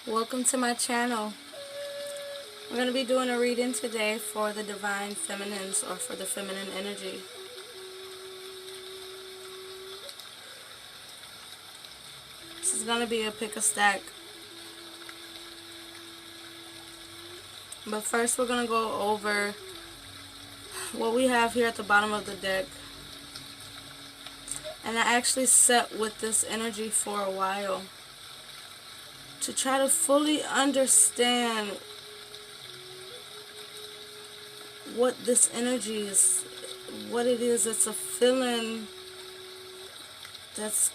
Welcome to my channel. We're going to be doing a reading today for the Divine Feminines, or for the feminine energy. This is going to be a pick a stack. But first we're going to go over what we have here at the bottom of the deck. And I actually sat with this energy for a while to try to fully understand what this energy is, what it is. It's a feeling that's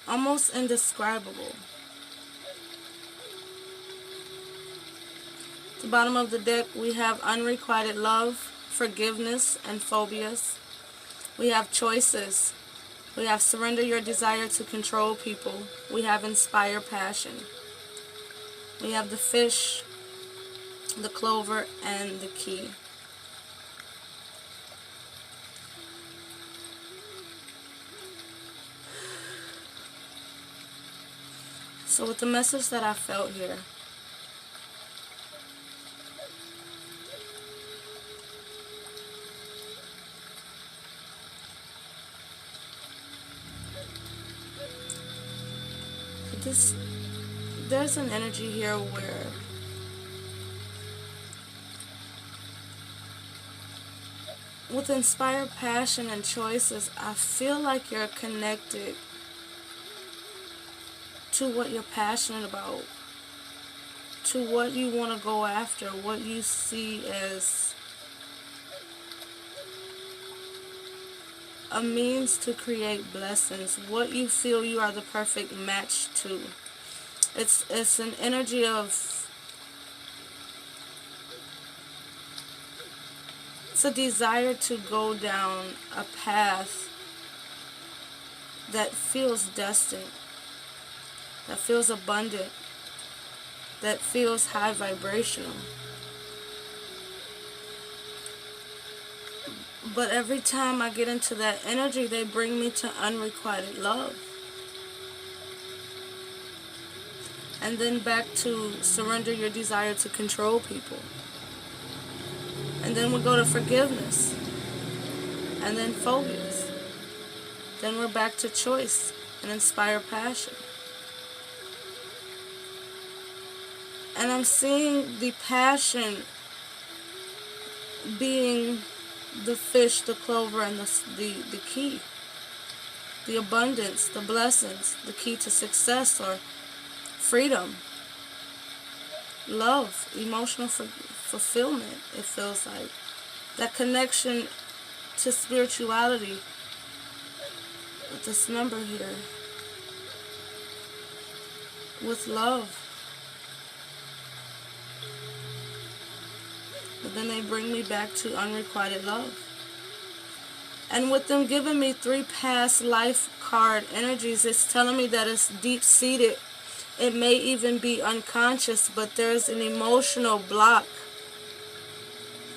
almost indescribable. At the bottom of the deck we have unrequited love, forgiveness, and phobias. We have choices. We have surrender your desire to control people. We have inspire passion. We have the fish, the clover, and the key. So with the message that I felt here, there's an energy here where with inspire passion and choices, I feel like you're connected to what you're passionate about, to what you want to go after, what you see as a means to create blessings, what you feel you are the perfect match to. It's an energy of, it's a desire to go down a path that feels destined, that feels abundant, that feels high vibrational. But every time I get into that energy, they bring me to unrequited love. And then back to surrender your desire to control people. And then we go to forgiveness. And then phobias. Then we're back to choice and inspire passion. And I'm seeing the passion being the fish, the clover, and the key. The abundance, the blessings, the key to success or freedom, love, emotional fulfillment, it feels like. That connection to spirituality with this number here. With love. But then they bring me back to unrequited love. And with them giving me 3 past life card energies, it's telling me that it's deep-seated. It may even be unconscious, but there's an emotional block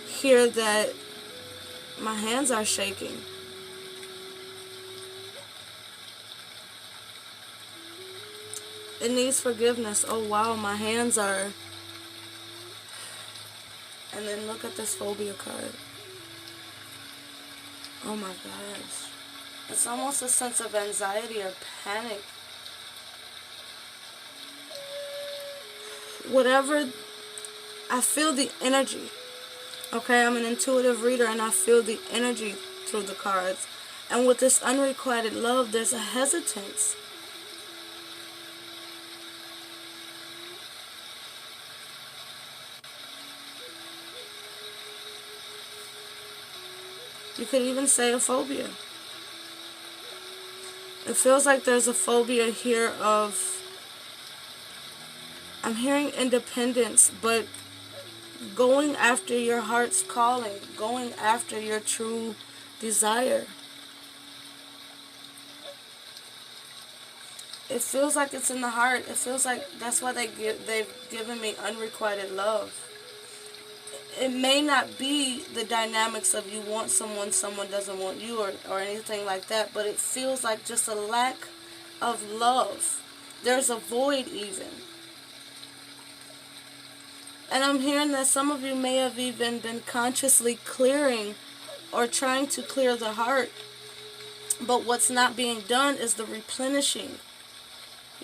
here that my hands are shaking. It needs forgiveness. Oh wow, my hands are... And then look at this phobia card. Oh my gosh. It's almost a sense of anxiety or panic. Whatever, I feel the energy. Okay, I'm an intuitive reader and I feel the energy through the cards. And with this unrequited love, there's a hesitance. You could even say a phobia. It feels like there's a phobia here of, I'm hearing independence, but going after your heart's calling, going after your true desire. It feels like it's in the heart. It feels like that's why they've given me unrequited love. It may not be the dynamics of you want someone, someone doesn't want you, or anything like that, but it feels like just a lack of love. There's a void even. And I'm hearing that some of you may have even been consciously clearing or trying to clear the heart. But what's not being done is the replenishing,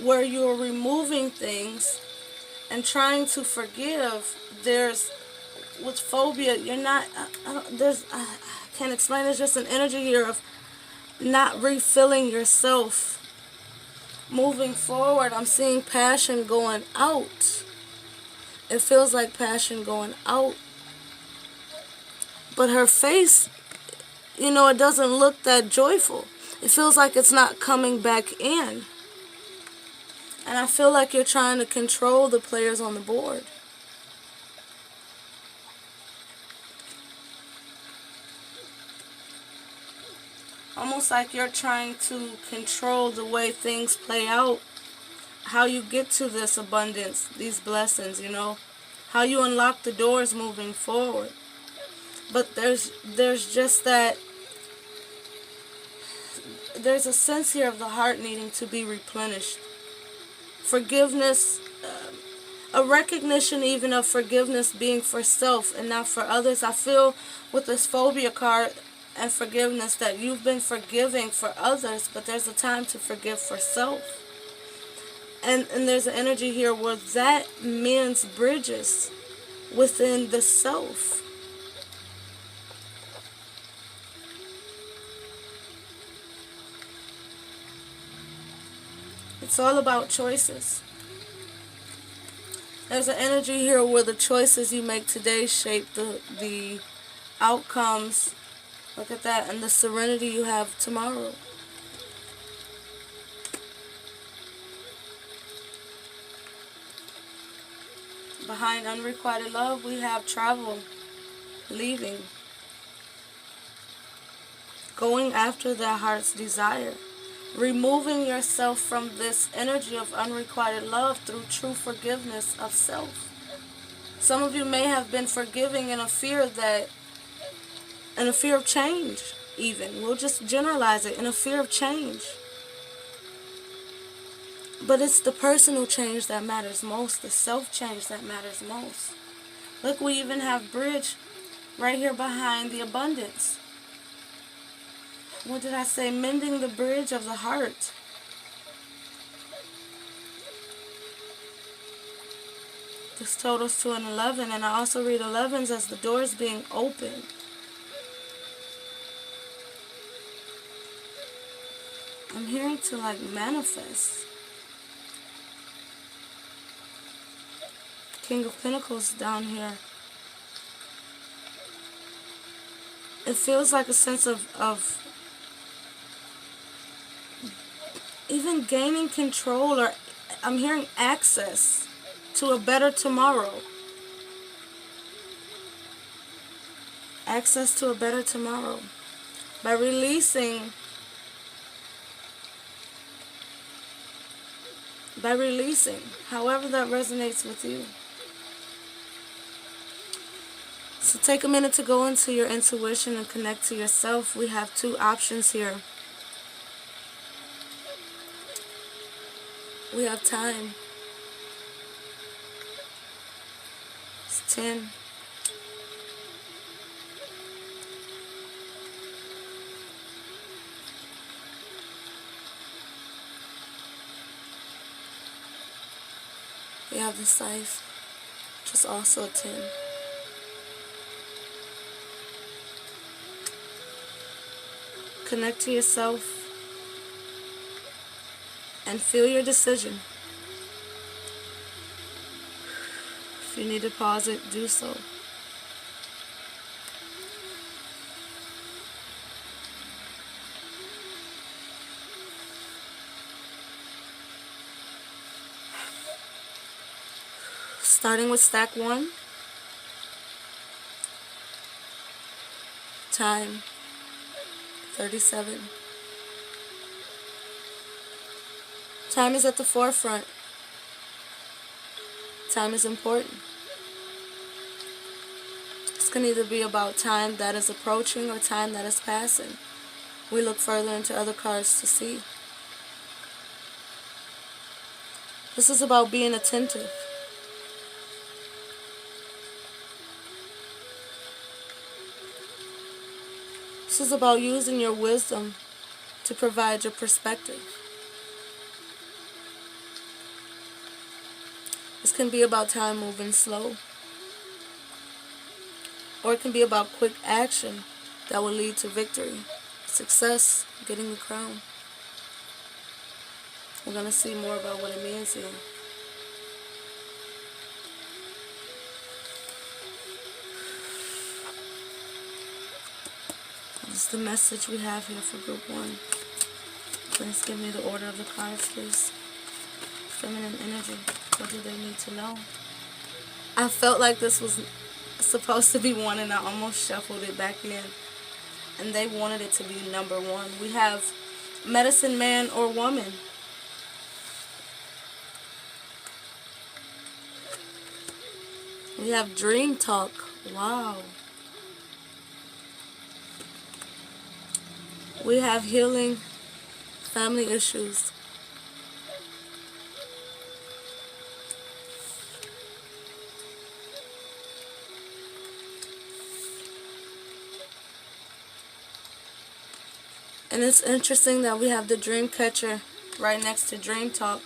where you're removing things and trying to forgive. There's, with phobia, you're not, I can't explain, it's just an energy here of not refilling yourself. Moving forward, I'm seeing passion going out. It feels like passion going out. But her face, it doesn't look that joyful. It feels like it's not coming back in. And I feel like you're trying to control the players on the board. Almost like you're trying to control the way things play out. How you get to this abundance, these blessings, How you unlock the doors moving forward. But there's just that, there's a sense here of the heart needing to be replenished. Forgiveness, a recognition even of forgiveness being for self and not for others. I feel with this phobia card and forgiveness that you've been forgiving for others, but there's a time to forgive for self. And there's an energy here where that mends bridges within the self. It's all about choices. There's an energy here where the choices you make today shape the outcomes. Look at that. And the serenity you have tomorrow. Behind unrequited love, we have travel, leaving, going after their heart's desire, removing yourself from this energy of unrequited love through true forgiveness of self. Some of you may have been forgiving in a fear of change, even. We'll just generalize it, in a fear of change. But it's the personal change that matters most, the self-change that matters most. Look, we even have bridge right here behind the abundance. What did I say? Mending the bridge of the heart. This totals to an 11, and I also read 11s as the doors being opened. I'm hearing to manifest. King of Pentacles down here. It feels like a sense of even gaining control, or I'm hearing access to a better tomorrow. Access to a better tomorrow. By releasing however that resonates with you. So take a minute to go into your intuition and connect to yourself. We have two options here. We have time. It's 10. We have the scythe, which is also a 10. Connect to yourself and feel your decision. If you need to pause it, do so. Starting with stack 1. Time 37. Time is at the forefront. Time is important. This can either be about time that is approaching or time that is passing. We look further into other cards to see. This is about being attentive. This is about using your wisdom to provide your perspective. This can be about time moving slow, or it can be about quick action that will lead to victory, success, getting the crown. We're going to see more about what it means here. This is the message we have here for group 1. Please give me the order of the cards, please. Feminine energy. What do they need to know? I felt like this was supposed to be 1 and I almost shuffled it back in. And they wanted it to be number 1. We have medicine man or woman. We have dream talk. Wow. We have healing family issues. And it's interesting that we have the dream catcher right next to dream talk.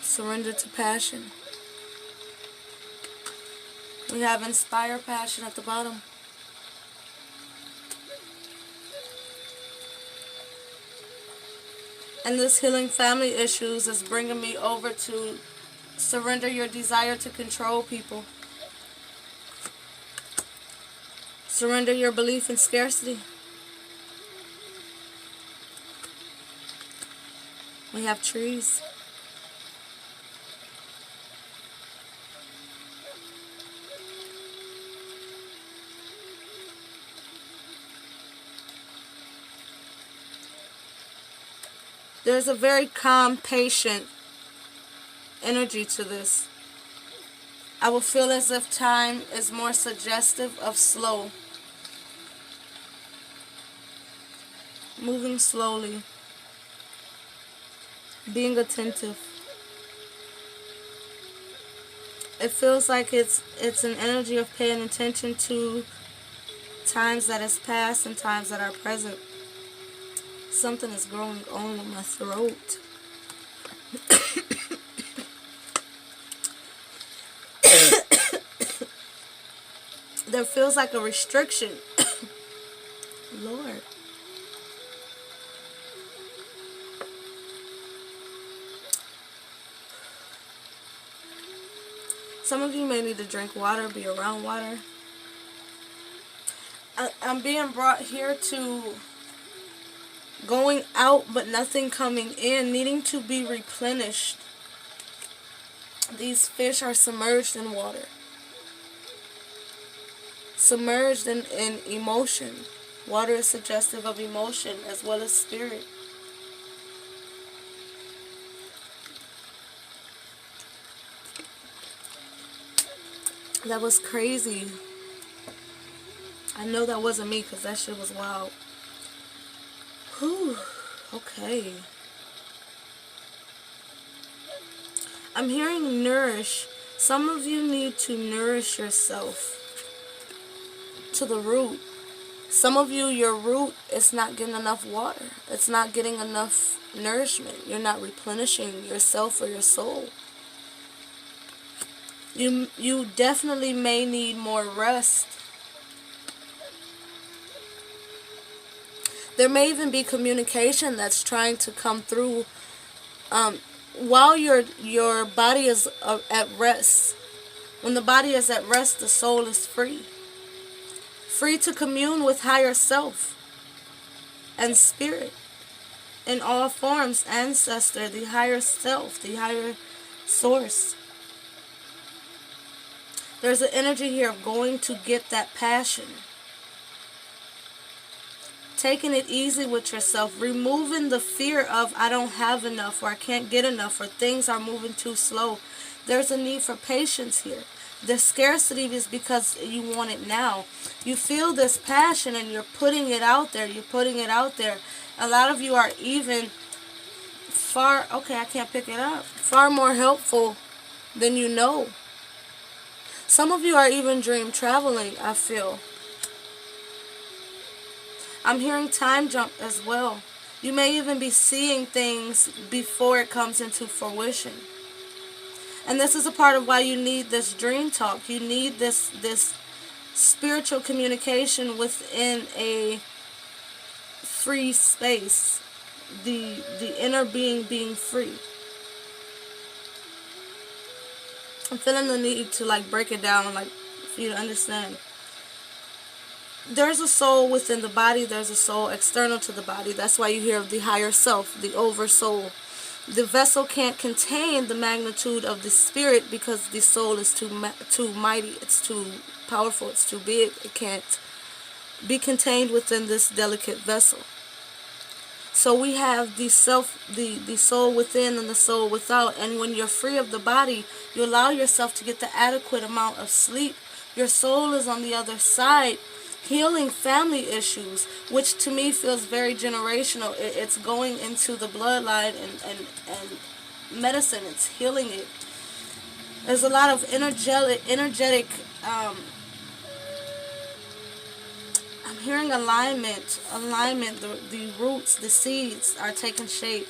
Surrender to passion. We have inspire passion at the bottom. And this healing family issues is bringing me over to surrender your desire to control people. Surrender your belief in scarcity. We have trees. There's a very calm, patient energy to this. I will feel as if time is more suggestive of slow. Moving slowly. Being attentive. It feels like it's an energy of paying attention to times that is past and times that are present. Something is growing on in my throat. There feels like a restriction. Lord. Some of you may need to drink water, be around water. I'm being brought here to going out but nothing coming in, needing to be replenished. These fish are submerged in water. Submerged in emotion. Water is suggestive of emotion as well as spirit. That was crazy. I know that wasn't me because that shit was wild. Whew. Okay. I'm hearing nourish. Some of you need to nourish yourself to the root. Some of you, your root is not getting enough water. It's not getting enough nourishment. You're not replenishing yourself or your soul. You definitely may need more rest. There may even be communication that's trying to come through while your body is at rest. When the body is at rest, the soul is free. Free to commune with higher self and spirit in all forms, ancestor, the higher self, the higher source. There's an energy here of going to get that passion. Taking it easy with yourself. Removing the fear of I don't have enough or I can't get enough or things are moving too slow. There's a need for patience here. The scarcity is because you want it now. You feel this passion and you're putting it out there. You're putting it out there. A lot of you are even far more helpful than you know. Some of you are even dream traveling, I feel. I'm hearing time jump as well. You may even be seeing things before it comes into fruition. And this is a part of why you need this dream talk. You need this spiritual communication within a free space. The inner being free. I'm feeling the need to like break it down, like for you to understand. There's a soul within the body, there's a soul external to the body. That's why you hear of the higher self, the oversoul. The vessel can't contain the magnitude of the spirit because the soul is too mighty, it's too powerful, it's too big. It can't be contained within this delicate vessel. So we have the soul within and the soul without. And when you're free of the body, you allow yourself to get the adequate amount of sleep. Your soul is on the other side, healing family issues, which to me feels very generational. It's going into the bloodline and medicine. It's healing it. There's a lot of energetic. I'm hearing alignment. The roots, the seeds are taking shape.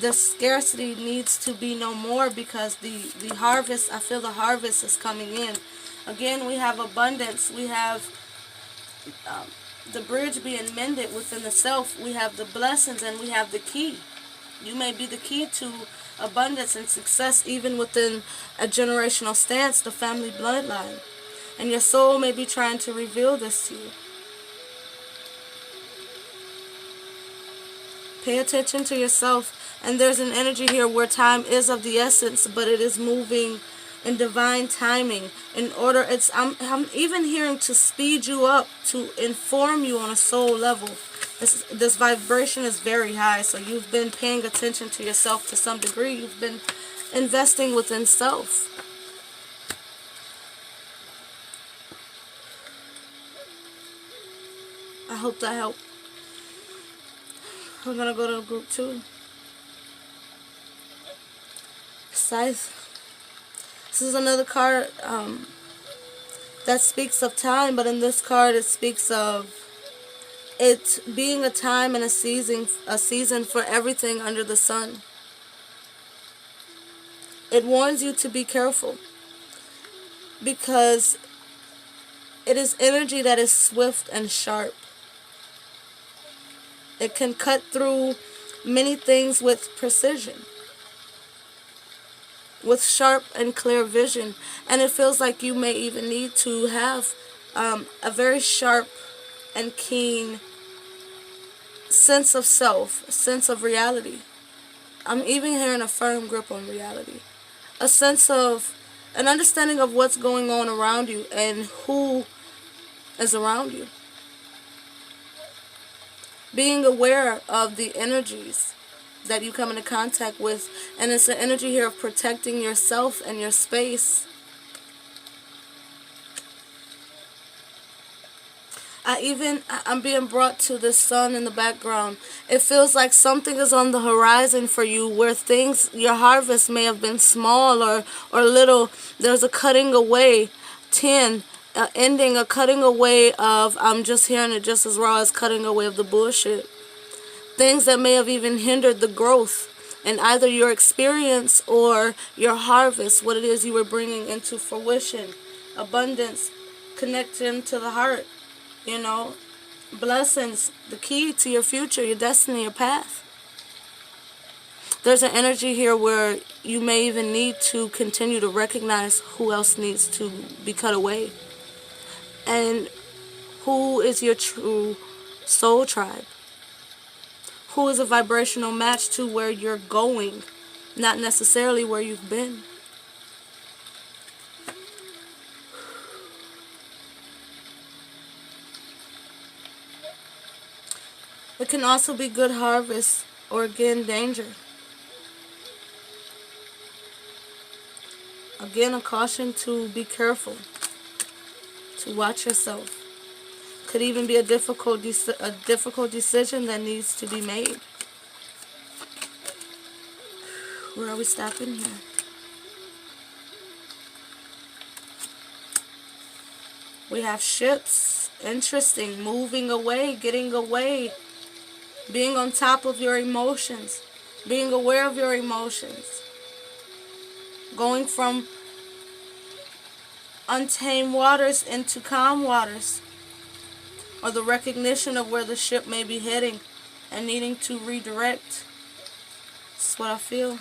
The scarcity needs to be no more because the harvest. I feel the harvest is coming in. Again, we have abundance. We have the bridge being mended within the self. We have the blessings and we have the key. You may be the key to abundance and success even within a generational stance, the family bloodline. And your soul may be trying to reveal this to you. Pay attention to yourself. And there's an energy here where time is of the essence, but it is moving in divine timing. In order, I'm even hearing to speed you up, to inform you on a soul level. This vibration is very high, so you've been paying attention to yourself to some degree. You've been investing within self. I hope that helped. We're gonna go to group 2. Scythe. This is another card that speaks of time, but in this card it speaks of it being a time and a season for everything under the sun. It warns you to be careful because it is energy that is swift and sharp. It can cut through many things with precision, with sharp and clear vision. And it feels like you may even need to have a very sharp and keen sense of self, sense of reality. I'm even hearing a firm grip on reality. A sense of, an understanding of what's going on around you and who is around you. Being aware of the energies that you come into contact with. And it's an energy here of protecting yourself and your space. I'm being brought to the sun in the background. It feels like something is on the horizon for you where things, your harvest may have been small or little. There's a cutting away, ending, a cutting away of, I'm just hearing it just as raw as cutting away of the bullshit. Things that may have even hindered the growth in either your experience or your harvest, what it is you were bringing into fruition. Abundance, connection to the heart. You know, blessings, the key to your future, your destiny, your path. There's an energy here where you may even need to continue to recognize who else needs to be cut away. And who is your true soul tribe. Who is a vibrational match to where you're going, not necessarily where you've been. It can also be good harvest or again danger. Again, a caution to be careful, to watch yourself. Could even be a difficult decision that needs to be made. Where are we stopping here? We have ships. Interesting. Moving away, getting away. Being on top of your emotions. Being aware of your emotions. Going from untamed waters into calm waters. Or the recognition of where the ship may be heading and needing to redirect. That's what I feel.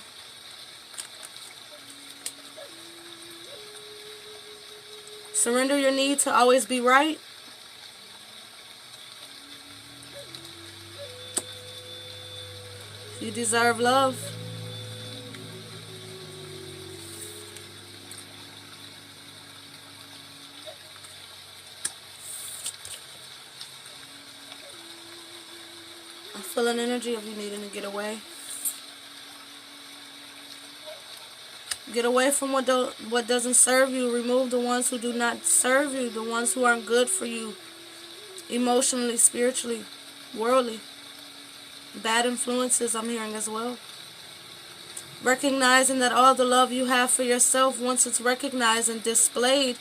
Surrender your need to always be right. You deserve love. I feel an energy of you needing to get away. Get away from what doesn't serve you. Remove the ones who do not serve you. The ones who aren't good for you. Emotionally, spiritually, worldly. Bad influences I'm hearing as well. Recognizing that all the love you have for yourself, once it's recognized and displayed,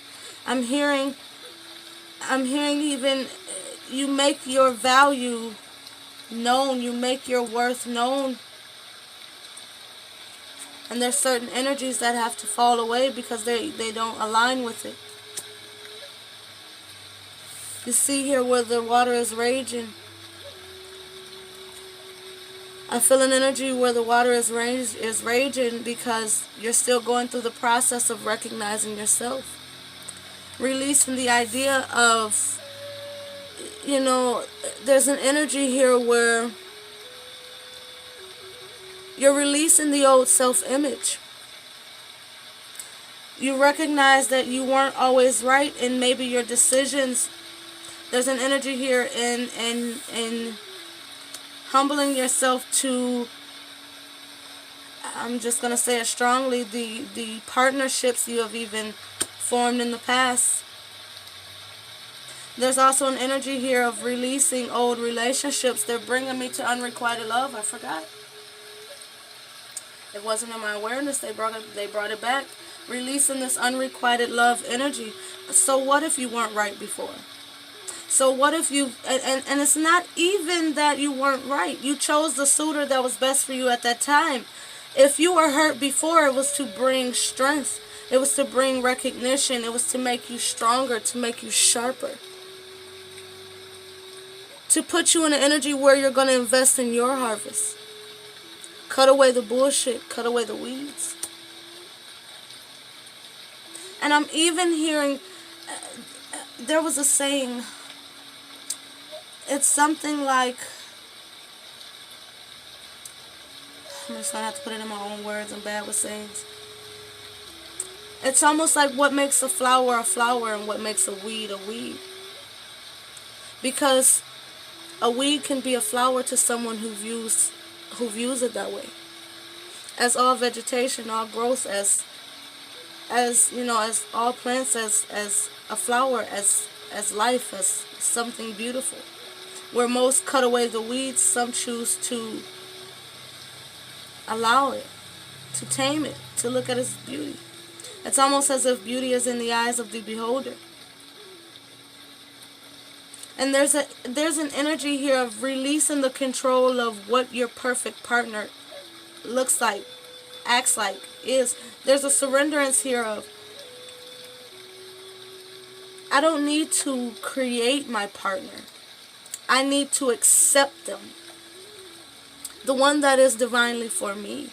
I'm hearing even you make your value known. You make your worth known. And there's certain energies that have to fall away because they don't align with it. You see here where the water is raging. I feel an energy where the water is raging because you're still going through the process of recognizing yourself. Releasing the idea of, there's an energy here where you're releasing the old self-image. You recognize that you weren't always right in maybe your decisions. There's an energy here in humbling yourself to, I'm just going to say it strongly, the partnerships you have even formed in the past. There's also an energy here of releasing old relationships. They're bringing me to unrequited love. I forgot. It wasn't in my awareness. They brought it back. Releasing this unrequited love energy. So what if you weren't right before? So what if you, and it's not even that you weren't right. You chose the suitor that was best for you at that time. If you were hurt before, it was to bring strength. It was to bring recognition. It was to make you stronger, to make you sharper. To put you in an energy where you're going to invest in your harvest. Cut away the bullshit. Cut away the weeds. And I'm even hearing, there was a saying, it's something like, I'm just going to have to put it in my own words, I'm bad with sayings. It's almost like what makes a flower and what makes a weed a weed. Because a weed can be a flower to someone who views it that way. As all vegetation, all growth, as all plants, as a flower, as life, as something beautiful. Where most cut away the weeds, some choose to allow it, to tame it, to look at its beauty. It's almost as if beauty is in the eyes of the beholder. And there's an energy here of releasing the control of what your perfect partner looks like, acts like, is. There's a surrenderance here of, I don't need to create my partner. I need to accept them. The one that is divinely for me.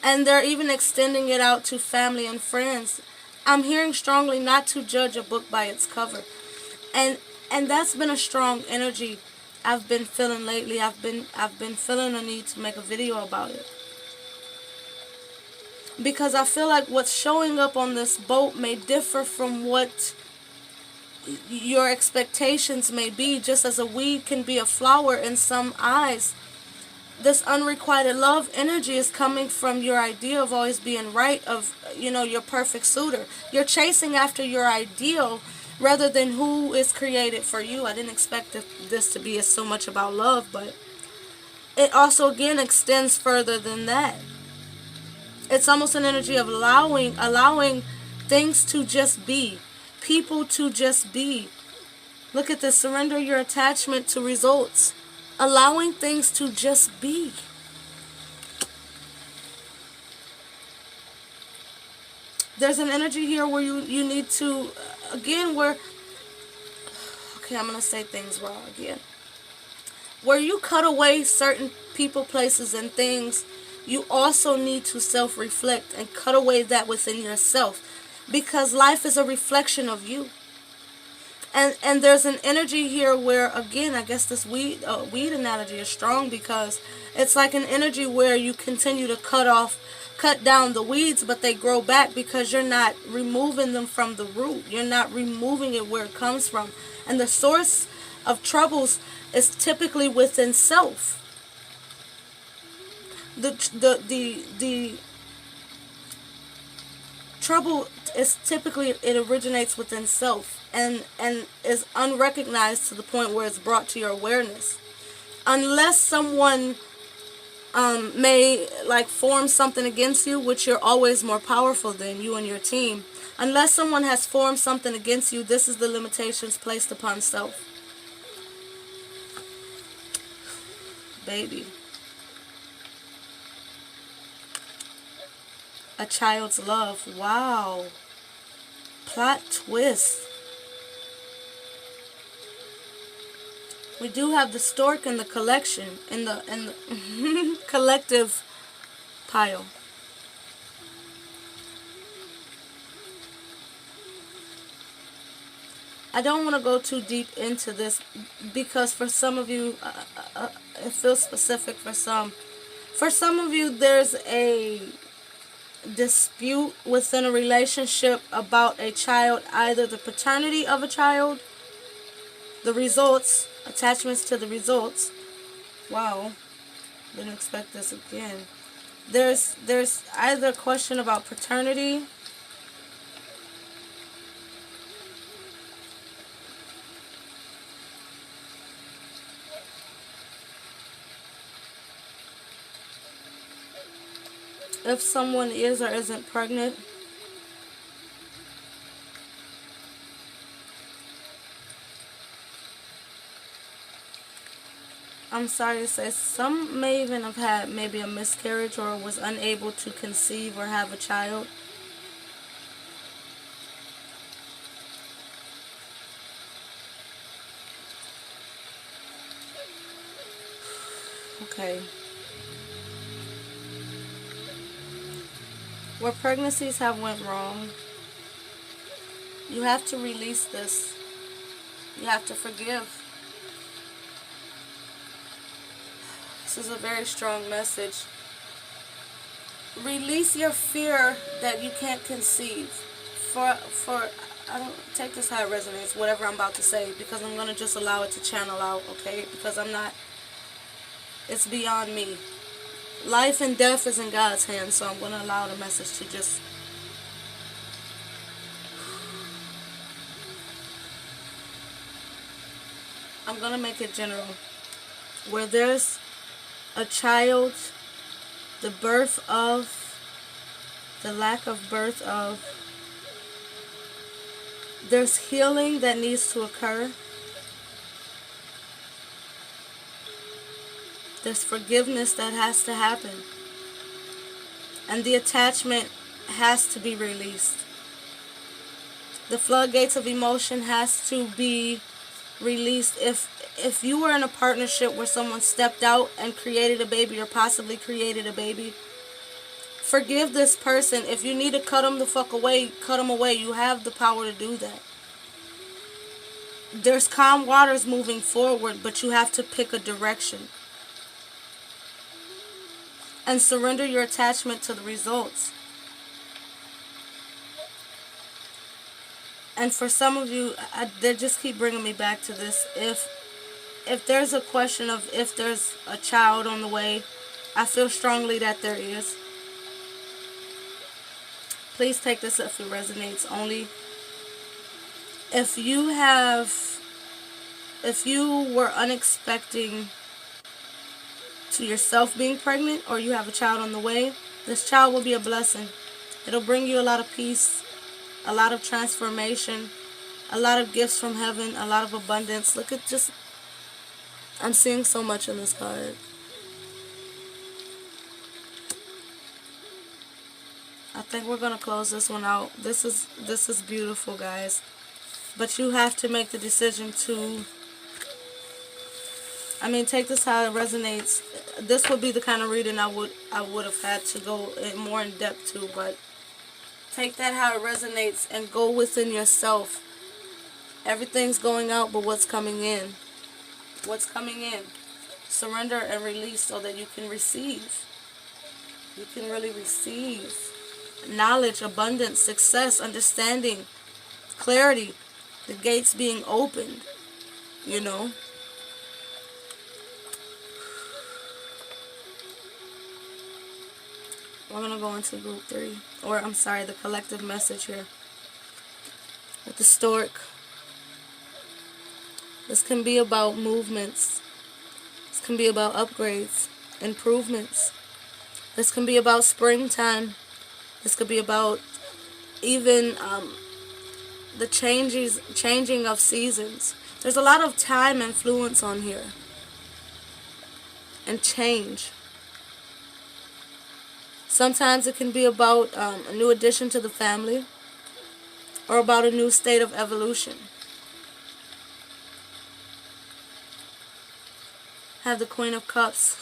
And they're even extending it out to family and friends. I'm hearing strongly not to judge a book by its cover. And that's been a strong energy I've been feeling lately. I've been feeling a need to make a video about it. Because I feel like what's showing up on this boat may differ from what your expectations may be. Just as a weed can be a flower in some eyes, this unrequited love energy is coming from your idea of always being right, of your perfect suitor. You're chasing after your ideal rather than who is created for you. I didn't expect this to be so much about love, but it also again extends further than that. It's almost an energy of allowing things to just be. people to just be. Look at this. Surrender your attachment to results. Allowing things to just be. There's an energy here where you need to, again, where, okay, I'm going to say things wrong again. Where you cut away certain people, places, and things, you also need to self-reflect and cut away that within yourself. Because life is a reflection of you. And there's an energy here where, again, I guess this weed analogy is strong, because it's like an energy where you continue to cut down the weeds, but they grow back because you're not removing them from the root. You're not removing it where it comes from. And the source of troubles is typically within self. The trouble is typically, it originates within self, and is unrecognized to the point where it's brought to your awareness. Unless someone may like form something against you, which you're always more powerful than you and your team. Unless someone has formed something against you, this is the limitations placed upon self. Baby. A child's love. Wow. Plot twist. We do have the stork in the collection, in the collective pile. I don't want to go too deep into this, because for some of you, it feels specific for some. For some of you, there's a dispute within a relationship about a child, either the paternity of a child, the results, attachments to the results. Wow, didn't expect this again. There's either a question about paternity, if someone is or isn't pregnant. I'm sorry to say, some may even have had maybe a miscarriage or was unable to conceive or have a child. Okay. Where pregnancies have went wrong, you have to release this. You have to forgive. This is a very strong message. Release your fear that you can't conceive. For I don't take this how it resonates, whatever I'm about to say, because I'm gonna just allow it to channel out, okay? Because I'm not. It's beyond me. Life and death is in God's hands, so I'm gonna allow the message to just. I'm gonna make it general. Where there's a child, the birth of, the lack of birth of, there's healing that needs to occur. There's forgiveness that has to happen. And the attachment has to be released. The floodgates of emotion has to be released. If you were in a partnership where someone stepped out and created a baby, or possibly created a baby, forgive this person. If you need to cut them the fuck away, cut them away. You have the power to do that. There's calm waters moving forward, but you have to pick a direction. And surrender your attachment to the results. And for some of you, they just keep bringing me back to this. If there's a question of if there's a child on the way, I feel strongly that there is. Please take this if it resonates only. If you were unexpecting to yourself being pregnant, or you have a child on the way, this child will be a blessing. It'll bring you a lot of peace, a lot of transformation, A lot of gifts from heaven, a lot of abundance. Look at just, I'm seeing so much in this card. I think we're gonna close this one out. This is beautiful, guys. But you have to make the decision to, I mean, take this how it resonates. This would be the kind of reading I would have had to go more in depth to, but take that how it resonates and go within yourself. Everything's going out, but what's coming in? What's coming in? Surrender and release so that you can receive. You can really receive knowledge, abundance, success, understanding, clarity, the gates being opened, you know. We're going to go into group 3, or I'm sorry, the collective message here with the stork. This can be about movements. This can be about upgrades, improvements. This can be about springtime. This could be about even the changing of seasons. There's a lot of time influence on here. And change. Sometimes it can be about a new addition to the family, or about a new state of evolution. Have the Queen of Cups.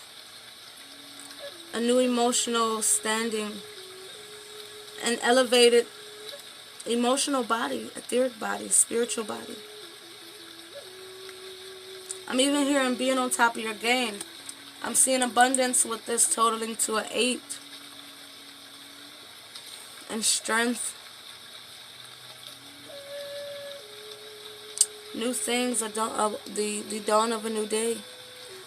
A new emotional standing. An elevated emotional body, etheric body, spiritual body. I'm even hearing being on top of your game. I'm seeing abundance with this totaling to an 8. And strength. New things, the dawn of a new day.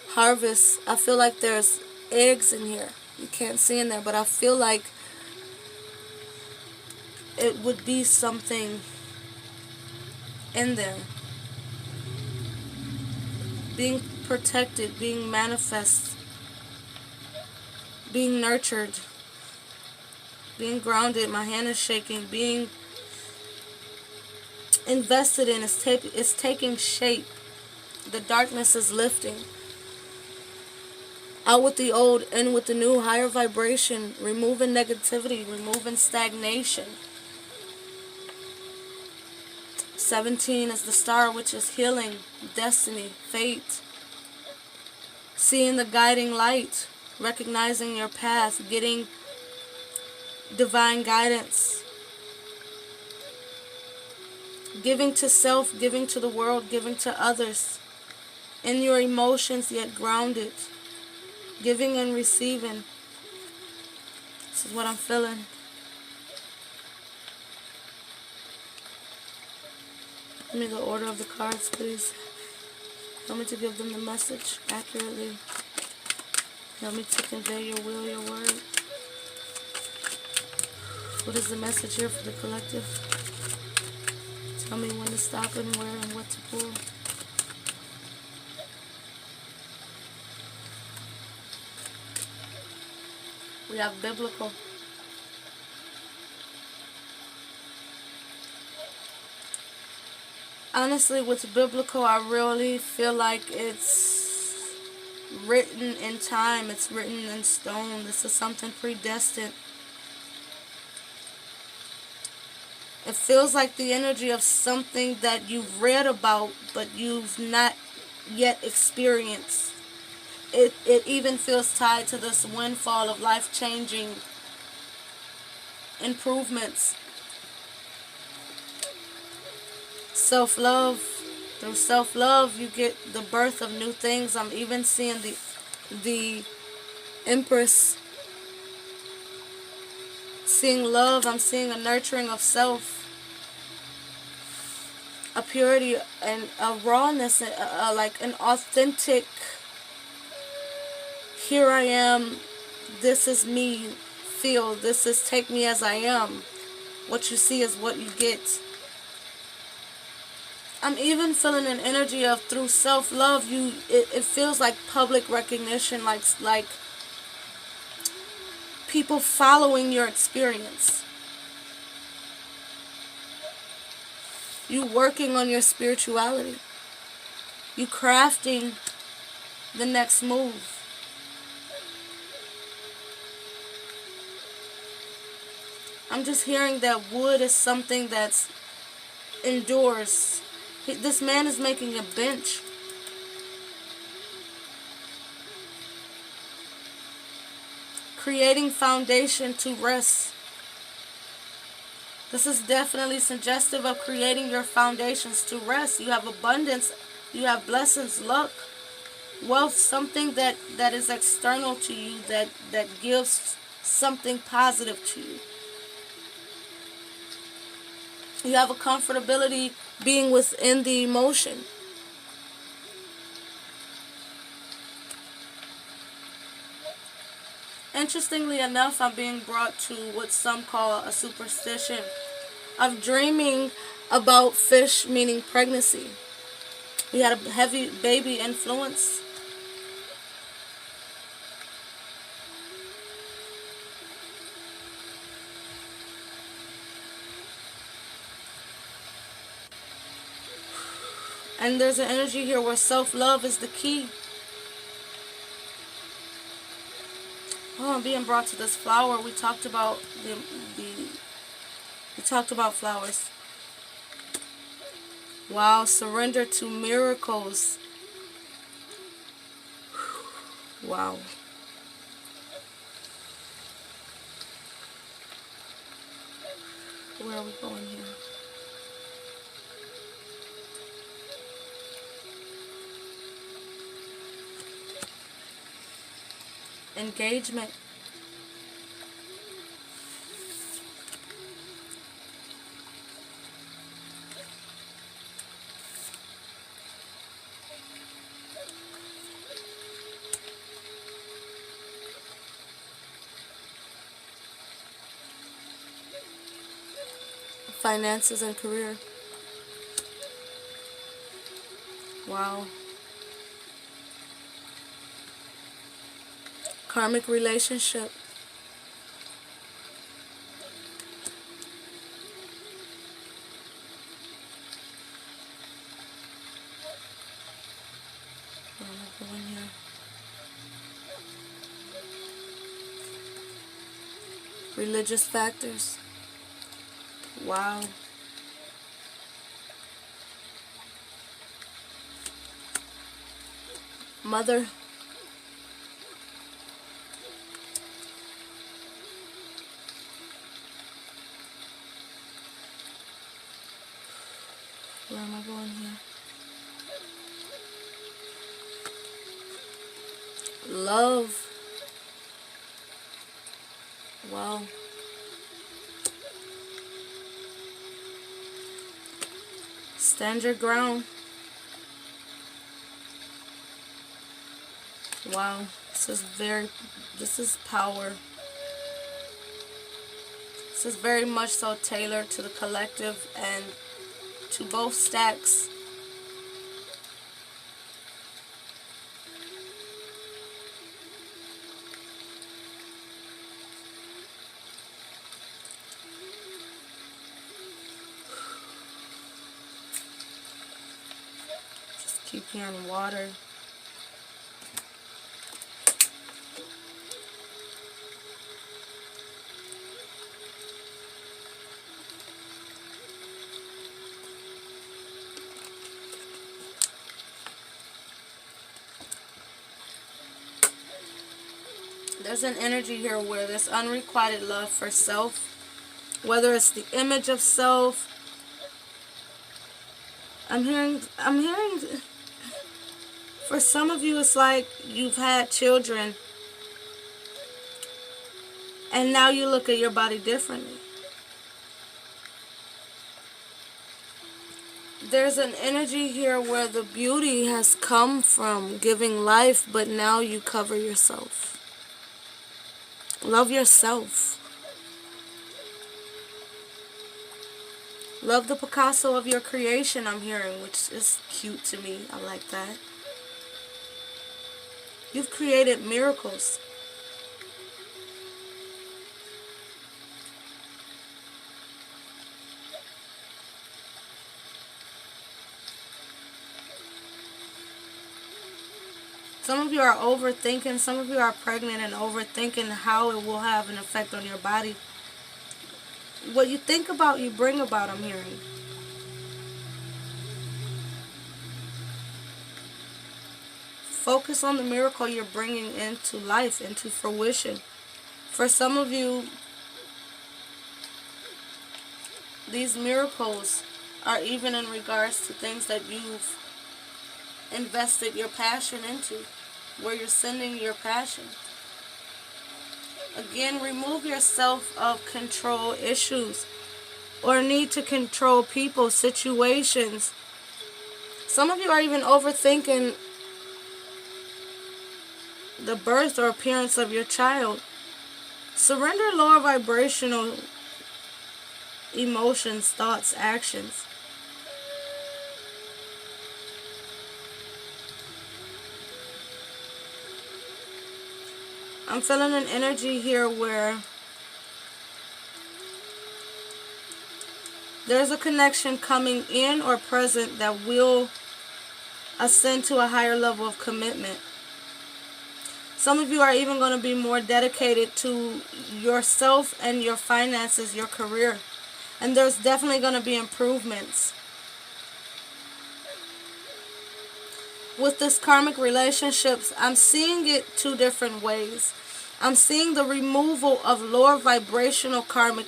Harvest. I feel like there's eggs in here. You can't see in there, but I feel like it would be something in there. Being protected, being manifest, being nurtured, being grounded. My hand is shaking. Being invested in. It's taking shape. The darkness is lifting. Out with the old, in with the new, higher vibration, removing negativity, removing stagnation. 17 is the star, which is healing, destiny, fate. Seeing the guiding light, recognizing your path, getting divine guidance. Giving to self, giving to the world, giving to others. In your emotions, yet grounded. Giving and receiving. This is what I'm feeling. Give me the order of the cards, please. Help me to give them the message accurately. Help me to convey your will, your word. What is the message here for the collective? Tell me when to stop and where and what to pull. We have biblical. Honestly, with biblical, I really feel like it's written in time. It's written in stone. This is something predestined. It feels like the energy of something that you've read about, but you've not yet experienced. It even feels tied to this windfall of life-changing improvements. Self-love. Through self-love, you get the birth of new things. I'm even seeing the Empress. Seeing love, I'm seeing a nurturing of self. A purity and a rawness, like an authentic, here I am, this is me, feel, this is take me as I am. What you see is what you get. I'm even feeling an energy of through self-love, it feels like public recognition, like people following your experience. You working on your spirituality. You crafting the next move. I'm just hearing that wood is something that's endures. This man is making a bench. Creating foundation to rest. This is definitely suggestive of creating your foundations to rest. You have abundance, you have blessings, luck, wealth, something that is external to you, that gives something positive to you. You have a comfortability being within the emotion. Interestingly enough, I'm being brought to what some call a superstition of dreaming about fish, meaning pregnancy. We had a heavy baby influence. And there's an energy here where self-love is the key. Oh, I'm being brought to this flower. We talked about we talked about flowers. Wow, surrender to miracles. Wow. Where are we going here? Engagement. Finances and career. Wow. Karmic relationship. Where am I going here? Religious factors. Wow. Mother. Where am I going here? Love. Wow. Stand your ground. Wow. This is power. This is very much so tailored to the collective and to both stacks. Just keep hearing water. There's an energy here where there's unrequited love for self, whether it's the image of self. I'm hearing for some of you it's like you've had children and now you look at your body differently. There's an energy here where the beauty has come from giving life, but now you cover yourself. Love yourself. Love the Picasso of your creation, I'm hearing, which is cute to me. I like that. You've created miracles. Some of you are overthinking. Some of you are pregnant and overthinking how it will have an effect on your body. What you think about, you bring about, I'm hearing. Focus on the miracle you're bringing into life, into fruition. For some of you, these miracles are even in regards to things that you've invested your passion into, where you're sending your passion. Again, remove yourself of control issues or need to control people, situations. Some of you are even overthinking the birth or appearance of your child. Surrender lower vibrational emotions, thoughts, actions. I'm feeling an energy here where there's a connection coming in or present that will ascend to a higher level of commitment. Some of you are even going to be more dedicated to yourself and your finances, your career. And there's definitely going to be improvements. With this karmic relationships, I'm seeing it two different ways. I'm seeing the removal of lower vibrational karmic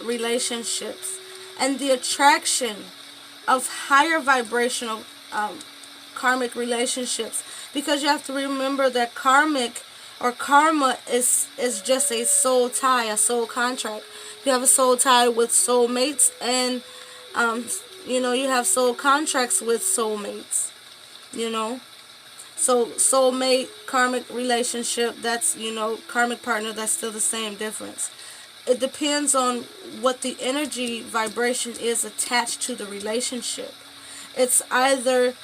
relationships and the attraction of higher vibrational karmic relationships. Because you have to remember that karmic or karma is just a soul tie, a soul contract. You have a soul tie with soulmates, and you have soul contracts with soulmates. So soulmate, karmic relationship, that's karmic partner, that's still the same difference. It depends on what the energy vibration is attached to the relationship. It's either,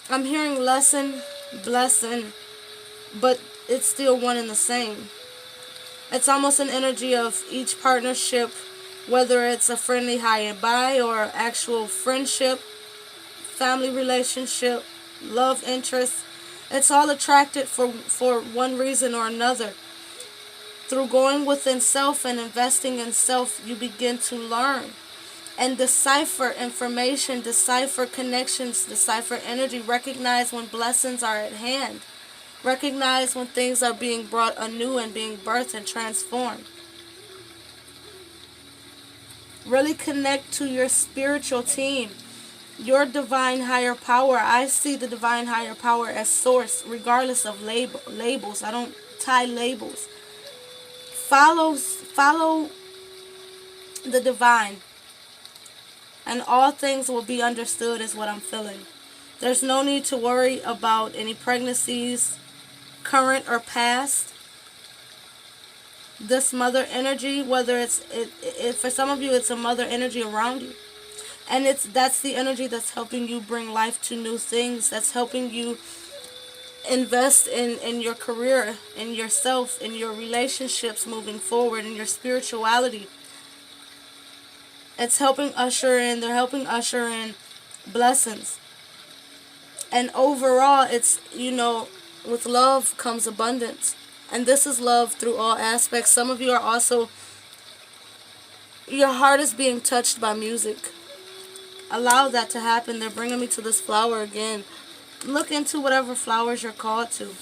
I'm hearing lesson, blessing, but it's still one and the same. It's almost an energy of each partnership, whether it's a friendly high and by or actual friendship, family relationship, love interest. It's all attracted for one reason or another. Through going within self and investing in self, you begin to learn and decipher information, decipher connections, decipher energy, recognize when blessings are at hand, recognize when things are being brought anew and being birthed and transformed. Really connect to your spiritual team, your divine higher power. I see the divine higher power as source, regardless of labels. I don't tie labels. Follow the divine, and all things will be understood, is what I'm feeling. There's no need to worry about any pregnancies, current or past. This mother energy, whether it's for some of you, it's a mother energy around you, and that's the energy that's helping you bring life to new things, that's helping you invest in your career, in yourself, in your relationships moving forward, in your spirituality. It's helping usher in, they're helping usher in blessings. And overall, it's, with love comes abundance. And this is love through all aspects. Some of you are also, your heart is being touched by music. Allow that to happen. They're bringing me to this flower again. Look into whatever flowers you're called to.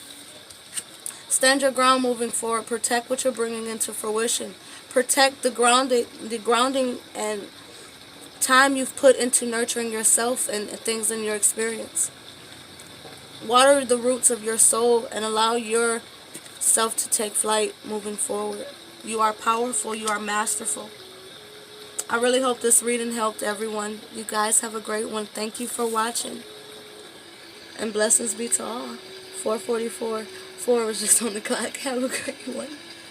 Stand your ground moving forward. Protect what you're bringing into fruition. Protect the grounding and time you've put into nurturing yourself and things in your experience. Water the roots of your soul and allow yourself to take flight moving forward. You are powerful. You are masterful. I really hope this reading helped everyone. You guys have a great one. Thank you for watching. And blessings be to all. 4:44. 4 was just on the clock. Have a great one.